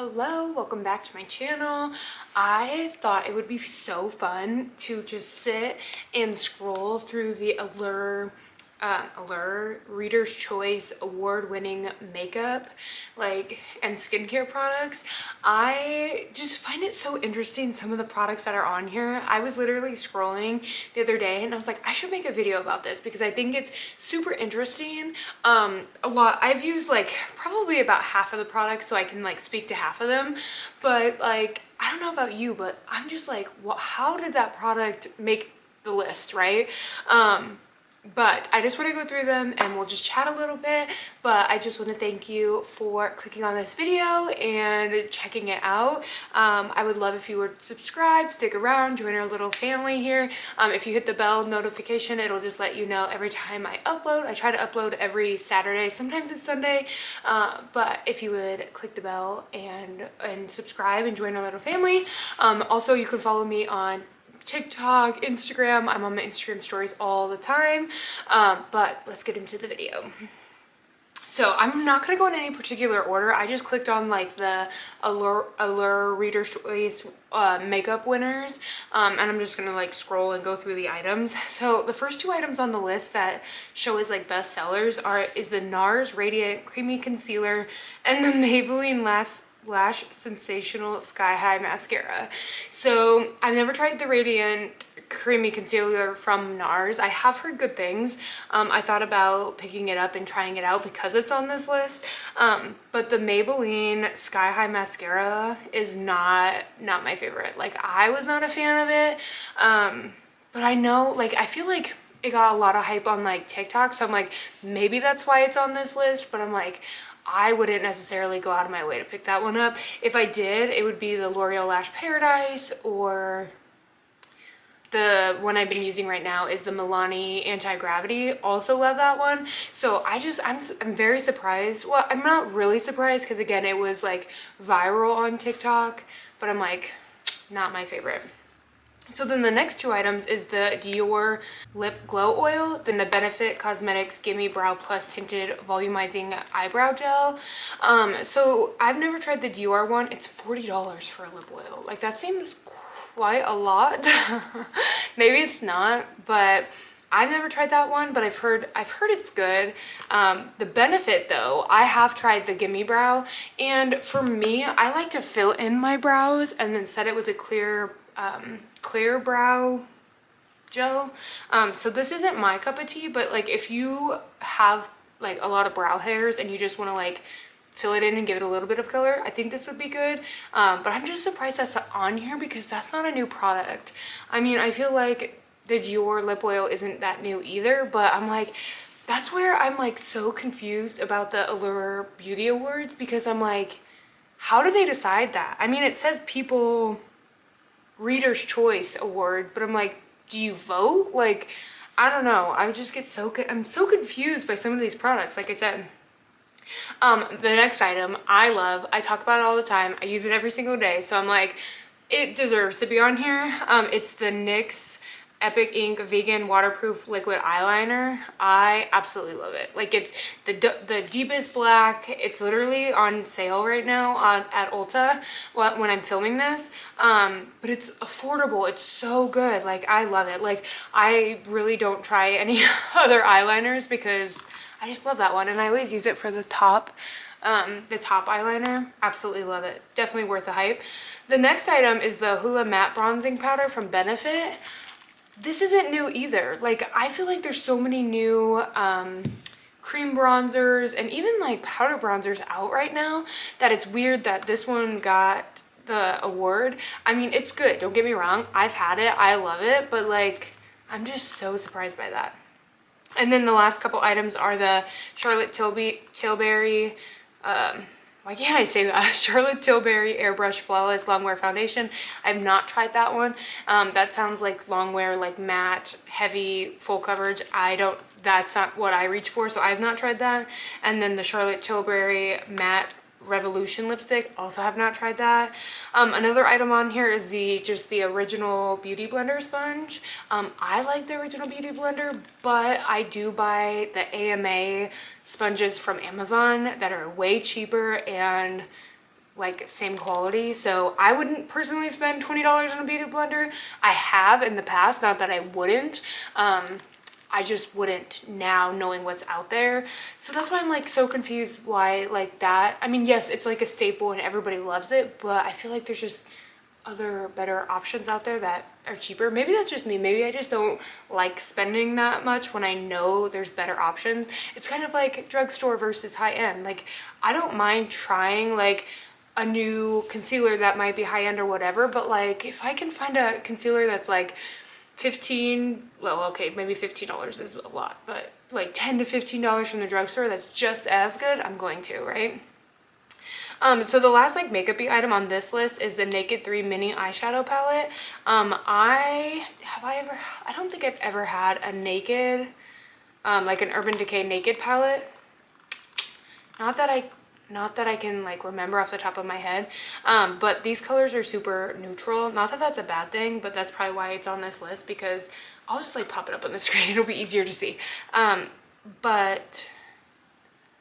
Hello, welcome back to my channel. I thought it would be so fun to just sit and scroll through the Allure Reader's Choice award-winning makeup and skincare products. I just find it so interesting, some of the products that are on here. I was literally scrolling the other day and I was like, I should make a video about this because I think it's super interesting. I've used probably about half of the products, so I can speak to half of them, but I don't know about you, but I'm just like, how did that product make the list, right? But I just want to go through them and we'll just chat a little bit. But I just want to thank you for clicking on this video and checking it out. I would love if you would subscribe, stick around, join our little family here. If you hit the bell notification, it'll just let you know every time I upload. I try to upload every Saturday, sometimes it's Sunday. But if you would click the bell and subscribe and join our little family. Also, you can follow me on TikTok, Instagram. I'm on my Instagram stories all the time. But let's get into the video. So I'm not gonna go in any particular order. I just clicked on the Allure Reader's Choice makeup winners, and I'm just gonna scroll and go through the items. So the first two items on the list that show as best sellers is the NARS Radiant Creamy Concealer and the Maybelline Lash Sensational Sky High Mascara. So I've never tried the Radiant Creamy Concealer from NARS. I have heard good things. I thought about picking it up and trying it out because it's on this list. But the Maybelline Sky High Mascara is not my favorite. I was not a fan of it. But I know, I feel like it got a lot of hype on TikTok. So I'm like, maybe that's why it's on this list. But I'm like, I wouldn't necessarily go out of my way to pick that one up. If I did, it would be the L'Oreal Lash Paradise, or the one I've been using right now is the Milani Anti-Gravity. Also love that one. So I'm very surprised. Well, I'm not really surprised because again, it was viral on TikTok, but I'm not my favorite. So then the next two items is the Dior Lip Glow Oil, then the Benefit Cosmetics Gimme Brow Plus Tinted Volumizing Eyebrow Gel. So I've never tried the Dior one. It's $40 for a lip oil. That seems quite a lot. Maybe it's not, but I've never tried that one, but I've heard it's good. The Benefit though, I have tried the Gimme Brow, and for me, I like to fill in my brows and then set it with a clear brow gel. So this isn't my cup of tea, but if you have a lot of brow hairs and you just want to fill it in and give it a little bit of color, I think this would be good. But I'm just surprised that's on here because that's not a new product. I mean, I feel like the Dior lip oil isn't that new either, but I'm that's where I'm so confused about the Allure Beauty Awards, because I'm how do they decide that? I mean, it says People Reader's Choice Award, but I'm do you vote? I don't know. I just get I'm so confused by some of these products, like I said. The next item I love, I talk about it all the time. I use it every single day. So I'm it deserves to be on here. It's the NYX Epic Ink Vegan Waterproof Liquid Eyeliner. I absolutely love it. It's the deepest black. It's literally on sale right now at Ulta when I'm filming this. But it's affordable. It's so good. I love it. I really don't try any other eyeliners because I just love that one, and I always use it for the top eyeliner. Absolutely love it. Definitely worth the hype. The next item is the Hoola Matte Bronzing Powder from Benefit. This isn't new either. I feel there's so many new cream bronzers and even powder bronzers out right now that it's weird that this one got the award. I mean, it's good, don't get me wrong. I've had it, I love it, but I'm just so surprised by that. And then the last couple items are the Charlotte Tilbury, why can't I say that? Charlotte Tilbury Airbrush Flawless Longwear Foundation. I've not tried that one. That sounds like longwear, matte, heavy, full coverage. That's not what I reach for, so I've not tried that. And then the Charlotte Tilbury Matte Revolution lipstick, also have not tried that. Another item on here is the original Beauty Blender sponge. I like the original Beauty Blender, but I do buy the AMA sponges from Amazon that are way cheaper and like same quality. So I wouldn't personally spend $20 on a beauty blender. I have in the past, not that I wouldn't. I just wouldn't now, knowing what's out there. So that's why I'm like so confused why like that. I mean, yes, it's like a staple and everybody loves it, but I feel like there's just other better options out there that are cheaper. Maybe that's just me. Maybe I just don't like spending that much when I know there's better options. It's kind of like drugstore versus high end. Like I don't mind trying like a new concealer that might be high end or whatever, but like if I can find a concealer that's like 15, well, okay, maybe $15 is a lot, but like $10 to $15 from the drugstore that's just as good, I'm going to, right? So the last like makeup-y item on this list is the Naked 3 mini eyeshadow palette. I don't think I've ever had a Naked, like an Urban Decay Naked palette. Not that I can like remember off the top of my head, but these colors are super neutral. Not that that's a bad thing, but that's probably why it's on this list, because I'll just like pop it up on the screen. It'll be easier to see. But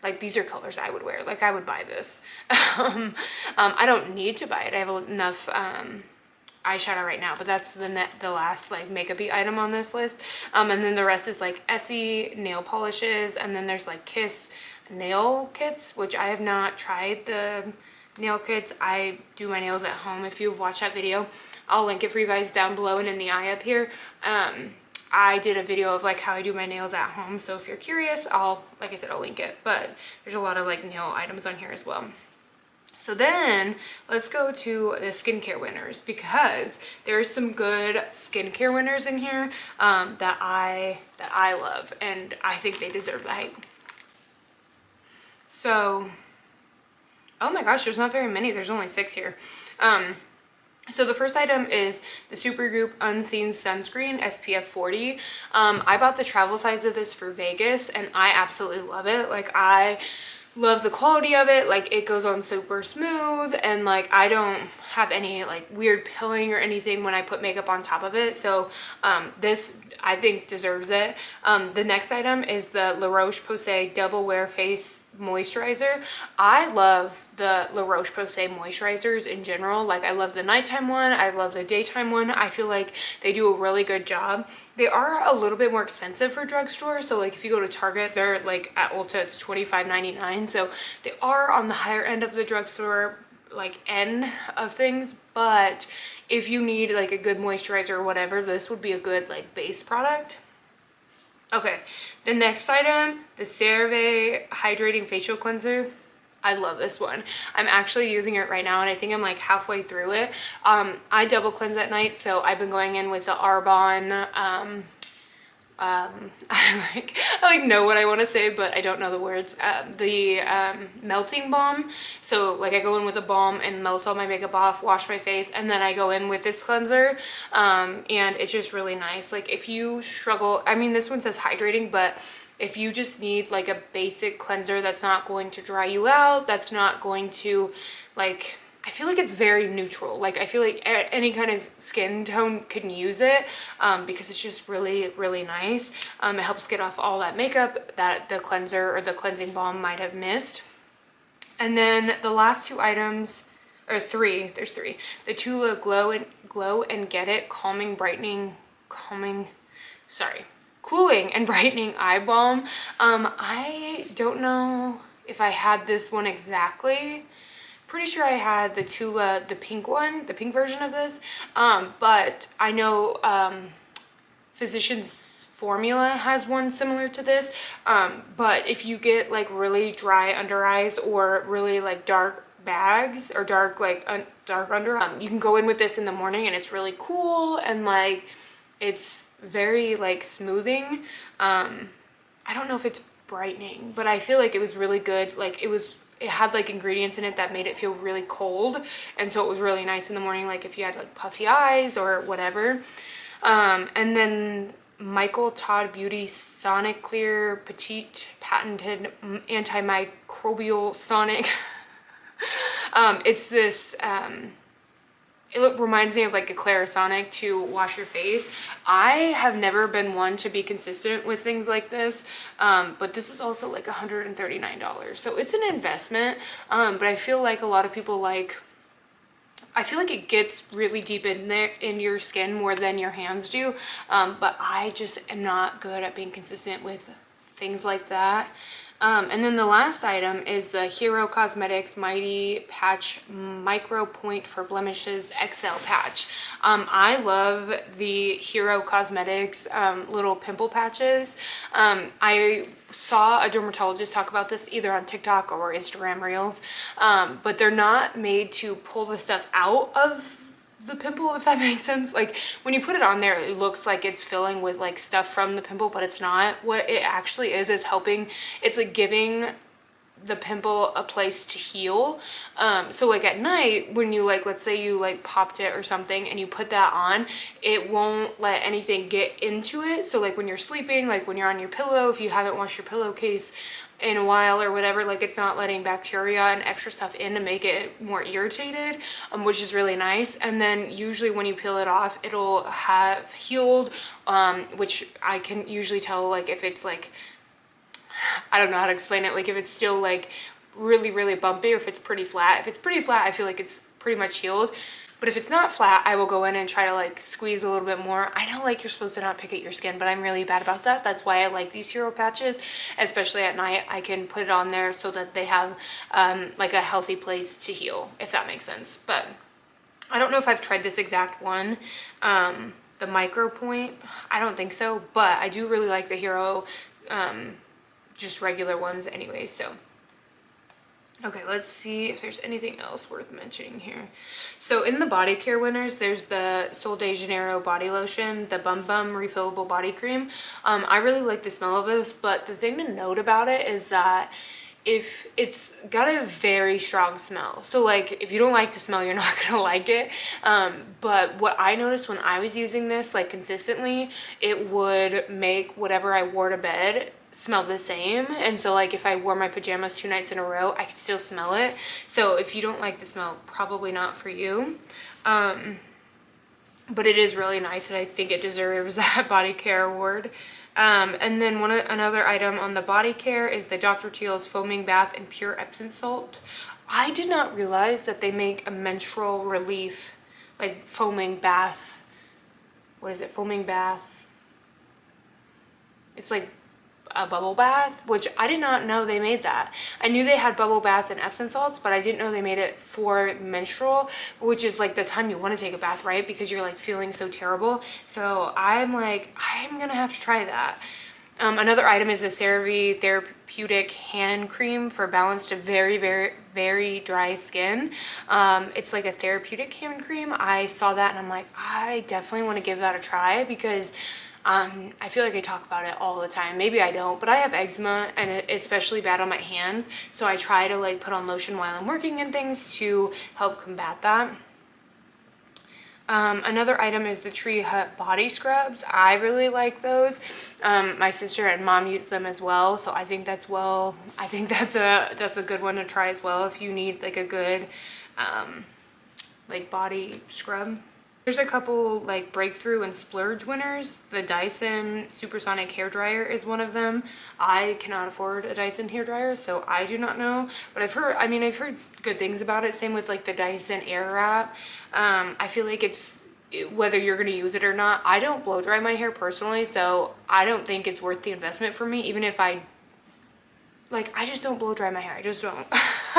like these are colors I would wear. Like I would buy this. I don't need to buy it. I have enough eyeshadow right now, but that's the last like makeup-y item on this list. And then the rest is like Essie nail polishes, and then there's like Kiss nail kits, which I have not tried the nail kits. I do my nails at home. If you've watched that video, I'll link it for you guys down below and in the eye up here. I did a video of like how I do my nails at home, so if you're curious, like I said, I'll link it. But there's a lot of like nail items on here as well. So then let's go to the skincare winners, because there's some good skincare winners in here that I love, and I think they deserve the hype. So, oh my gosh, there's not very many. There's only 6 here. So the first item is the Supergoop Unseen Sunscreen SPF 40. I bought the travel size of this for Vegas, and I absolutely love it. Like I love the quality of it. Like it goes on super smooth, and like I don't have any like weird pilling or anything when I put makeup on top of it. So this I think deserves it. The next item is the La Roche-Posay Double Wear Face Moisturizer. I love the La Roche-Posay moisturizers in general. Like I love the nighttime one, I love the daytime one. I feel like they do a really good job. They are a little bit more expensive for drugstore, so like if you go to Target, they're like at Ulta it's $25.99, so they are on the higher end of the drugstore like end of things. But if you need like a good moisturizer or whatever, this would be a good like base product. Okay, the next item, the CeraVe Hydrating Facial Cleanser. I love this one. I'm actually using it right now, and I think I'm like halfway through it. I double cleanse at night, so I've been going in with the Arbonne I know what I want to say, but I don't know the words. The melting balm. So like I go in with a balm and melt all my makeup off, wash my face, and then I go in with this cleanser. And it's just really nice. Like if you struggle, I mean this one says hydrating, but if you just need like a basic cleanser that's not going to dry you out, that's not going to like, I feel like it's very neutral. Like I feel like any kind of skin tone can use it because it's just really, really nice. It helps get off all that makeup that the cleanser or the cleansing balm might have missed. And then the last 2 items, or 3, there's 3. The Tula Glow and Get It Cooling and Brightening Eye Balm. I don't know if I had this one exactly. Pretty sure I had the Tula, the pink one, the pink version of this. But I know Physicians Formula has one similar to this. But if you get like really dry under eyes or really like dark bags or dark under, you can go in with this in the morning, and it's really cool, and like it's very like smoothing. I don't know if it's brightening, but I feel like it was really good. Like it had like ingredients in it that made it feel really cold, and so it was really nice in the morning, like if you had like puffy eyes or whatever. And then Michael Todd Beauty Sonic Clear Petite Patented Antimicrobial Sonic. It's reminds me of like a Clarisonic to wash your face. I have never been one to be consistent with things like this, but this is also like $139. So it's an investment, but I feel like a lot of people I feel like it gets really deep in there in your skin more than your hands do, but I just am not good at being consistent with things like that. And then the last item is the Hero Cosmetics Mighty Patch Micro Point for Blemishes XL Patch. I love the Hero Cosmetics little pimple patches. I saw a dermatologist talk about this either on TikTok or Instagram Reels, but they're not made to pull the stuff out of the pimple, if that makes sense. Like when you put it on there, it looks like it's filling with like stuff from the pimple, but it's not. What it actually is helping, it's like giving the pimple a place to heal. So like at night when you like, let's say you like popped it or something and you put that on, it won't let anything get into it. So like when you're sleeping, like when you're on your pillow, if you haven't washed your pillowcase in a while or whatever, like it's not letting bacteria and extra stuff in to make it more irritated, which is really nice. And then usually when you peel it off, it'll have healed, which I can usually tell like if it's like, I don't know how to explain it, like if it's still like really, really bumpy or if it's pretty flat. If it's pretty flat, I feel like it's pretty much healed. But if it's not flat, I will go in and try to like squeeze a little bit more. I know like you're supposed to not pick at your skin, but I'm really bad about that. That's why I like these hero patches, especially at night. I can put it on there so that they have like a healthy place to heal, if that makes sense. But I don't know if I've tried this exact one, the micro point. I don't think so, but I do really like the hero, just regular ones anyway, so. Okay, let's see if there's anything else worth mentioning here. So in the body care winners, there's the Sol de Janeiro body lotion, the Bum Bum refillable body cream. I really like the smell of this, but the thing to note about it is that if it's got a very strong smell. So like if you don't like the smell, you're not gonna like it. But what I noticed when I was using this like consistently, it would make whatever I wore to bed smell the same. And so like if I wore my pajamas 2 nights in a row, I could still smell it. So if you don't like the smell, probably not for you. But it is really nice and I think it deserves that body care award. And then another item on the body care is the Dr. Teal's Foaming Bath and Pure Epsom Salt. I did not realize that they make a menstrual relief, like foaming bath. What is it? Foaming bath. It's like a bubble bath, which I did not know they made that. I knew they had bubble baths and Epsom salts, but I didn't know they made it for menstrual, which is like the time you want to take a bath, right? Because you're like feeling so terrible. So I'm like, I'm gonna have to try that. Another item is the CeraVe Therapeutic Hand Cream for balanced to very, very, very dry skin. It's like a therapeutic hand cream. I saw that and I'm like, I definitely want to give that a try because I feel like I talk about it all the time. Maybe I don't, but I have eczema and it's especially bad on my hands. So I try to like put on lotion while I'm working and things to help combat that. Another item is the Tree Hut body scrubs. I really like those. My sister and mom use them as well. So I think that's a good one to try as well if you need like a good like body scrub. There's a couple like breakthrough and splurge winners. The Dyson Supersonic Hairdryer is one of them. I cannot afford a Dyson hairdryer, so I do not know. But I've heard good things about it. Same with like the Dyson Airwrap. I feel like whether you're gonna use it or not. I don't blow dry my hair personally, so I don't think it's worth the investment for me, even if I just don't blow dry my hair. I just don't.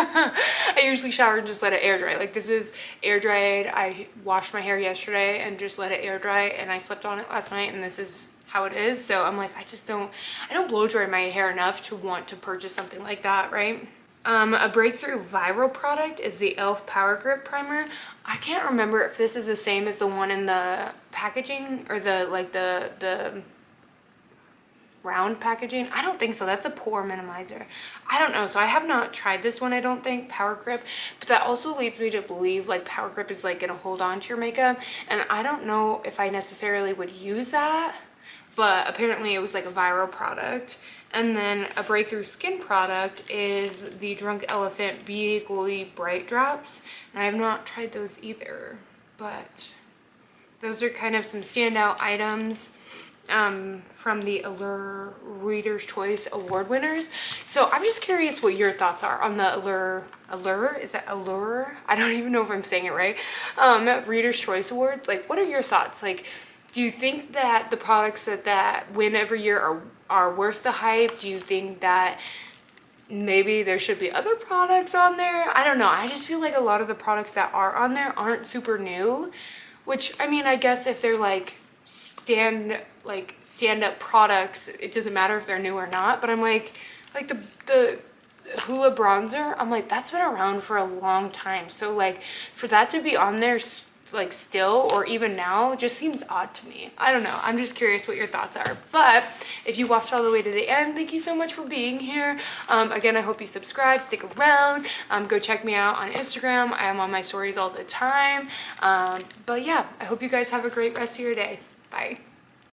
I usually shower and just let it air dry. Like this is air dried. I washed my hair yesterday and just let it air dry and I slept on it last night and this is how it is. So I'm like, I don't blow dry my hair enough to want to purchase something like that, right? A breakthrough viral product is the e.l.f. Power Grip Primer. I can't remember if this is the same as the one in the packaging or the round packaging. I don't think so. That's a pore minimizer. I don't know. So I have not tried this one, I don't think, Power Grip, but that also leads me to believe like Power Grip is like gonna hold on to your makeup, and I don't know if I necessarily would use that, but apparently it was like a viral product. And then a breakthrough skin product is the Drunk Elephant Be Equally Bright Drops, and I have not tried those either. but those are kind of some standout items from the Allure Reader's Choice Award winners. So I'm just curious what your thoughts are on the Allure, is that Allure? I don't even know if I'm saying it right. Reader's Choice Awards. Like, what are your thoughts? Like, do you think that the products that win every year are worth the hype? Do you think that maybe there should be other products on there? I don't know. I just feel like a lot of the products that are on there aren't super new, which, I mean, I guess if they're like stand-up products, it doesn't matter if they're new or not. But I'm like the Hoola bronzer, I'm like, that's been around for a long time. So like for that to be on there like still or even now just seems odd to me. I don't know. I'm just curious what your thoughts are. But if you watched all the way to the end, thank you so much for being here. Again, I hope you subscribe, stick around, go check me out on Instagram. I am on my stories all the time. But yeah, I hope you guys have a great rest of your day. Bye.